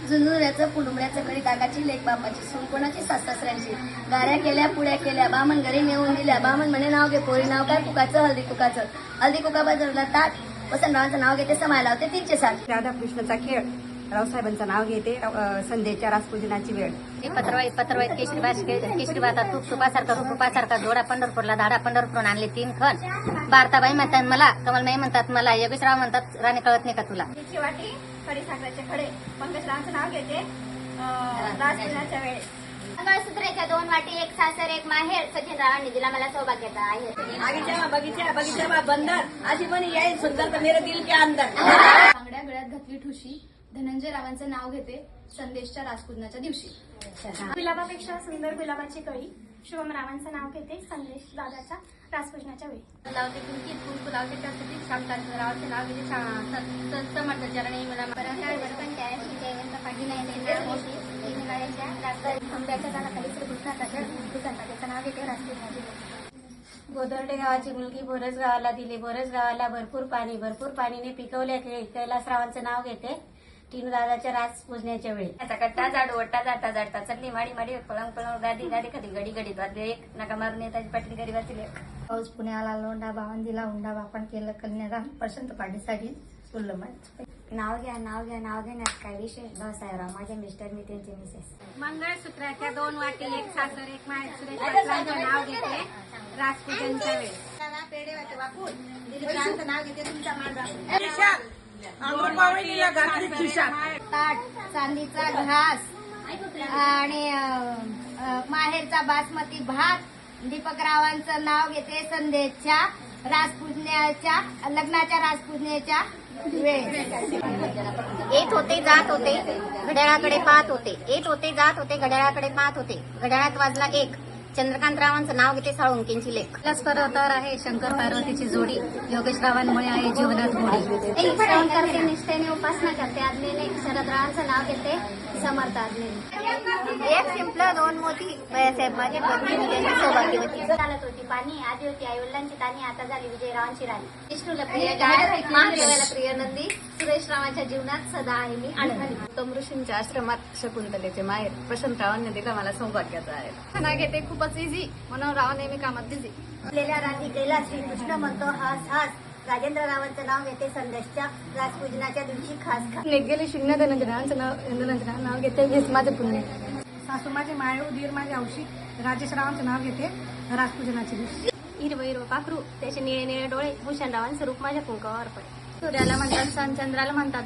झुंजुऱ्याचं पुलुमड्याचं कडी काकाची लेक बापाची सून कोणाची सासऱ्यांची गाड्या केल्या पुड्या केल्या बामण घरी नेऊन दिल्या बामण म्हणे नाव घे पोरी नाव काय कुकाचं हल्दी कुका बाजूला ताट वसंतरावांचं नाव घेते समाय लावते 307 राधाकृष्णाचा खेळ रावसाहेबांचं नाव घेते संध्येच्या रासपूजनाची वेळ पत्रवाईत केशरी तुपासारखा रूपासारखा जोडा पंढरपूरला धाडा पंढरपूरून आणले 3 खण भारताबाई म्हणतात मला कमलमाई म्हणतात मला योगेशराव म्हणतात राणी कळत नाही का तुला वाटी खडी साखरेचे खडे पंकजरावांचं नाव घेते रासपूजनाच्या वेळेस मंगळसूत्राच्या 2 वाटी 1 सासर 1 माहेर सचिनरावांनी दिला मला सौभाग्याचा आहे बगीचा बंदर आजी पण याय सुंदर तर मेरे दिल के अंदर बांगड्या गळ्यात घातली ठुशी धनंजय रावांचं नाव घेते संदेशच्या राजपूजनाच्या दिवशी गुलाबापेक्षा सुंदर गुलाबाची कळी शुभम रावांचं नाव घेते संदेश दादाच्या राजपूजनाच्या वेळी लावते कुंकीत कुंकू लावते त्यासाठी शामकांत रावांचं नाव घेते समर्थ चरणी मला गोदर्डे गावाची मुलगी बोरस गावाला दिली बोरस गावाला भरपूर पाणीने पिकवल्या केळी कैलासरावांचं नाव घेते टीनू दादाच्या राजपूजनाच्या वेळी कट्टा जाडू वट्टा जाता जाडता चटणी माडी पळंग गादी कधी गडी वाजले एक नका मारून येताची पाटली गडी वाचले पाऊस पुण्याला लोंढा बावंदीला हुंडा बापण केलं कन्यादान प्रशांत पाटीसाठी सुल्लम नाव घेण्यात काय विशेष भाऊसाहेबराव माझे मिस्टर मी त्यांचे मिसेस मंगळसूत्राच्या 2 वाटी 1 सासर 1 माहेर सुरेश पाटलांचं नाव घेते राजपूजनच्या वेळी ताट चांदीचा घास आणि माहेरचा बासमती भात दीपकरावांचं नाव घेते संदेशच्या राजपूजनाच्या लग्नाच्या राजपूजनेच्या वेळेस येत होते जात होते घड्याळाकडे पाहत होते घड्याळाकडे पाहत होते घड्याळात वाजला 1 चंद्रकांतरावांचं नाव घेते साळुंकींची लेख तर आहे शंकर पार्वतीची जोडी योगेशरावांमुळे आहे जीवनात गोडी श्रवण करते निष्ठेने उपासना करते आज्ञेने शरदरावांचं नाव घेते समर्थ आज्ञेने एक शिंपलं 2 मोती बाळासाहेब माझे पत्नी मी त्यांची सौभाग्यवती चालत होती पाणी आधी होती आईवडिलांची तानी आता झाली विजयरावांची राणी विष्णूला प्रिय गाय महादेवाला प्रिय नंदी सुरेश रावांच्या जीवनात सदा आहे मी आनंदी उत्तम ऋषींच्या आश्रमात शकुंतलेचे माहेर प्रशांतरावांनी दिला मला सौभाग्याचा आहे नाव घेते खूपच इझी म्हणून राव नेहमी कामात बिझी आपलेल्या राधी कैला श्रीकृष्ण म्हणतो हास हास राजेंद्र रावांचं नाव घेते संदेशच्या राजपूजनाच्या दिवशी खास गेली शून्य धनंजनाचं नाव घेते वीस माझे पुण्य सासू माझे माळू दीर माझे औशी राजेश रावांचं नाव घेते राजपूजनाच्या दिवशी हिरवं पाखरू त्याचे निळे डोळे भूषणरावांचं रूप माझ्या कुंकावर पडे सूर्याला म्हणतात चंद्राला म्हणतात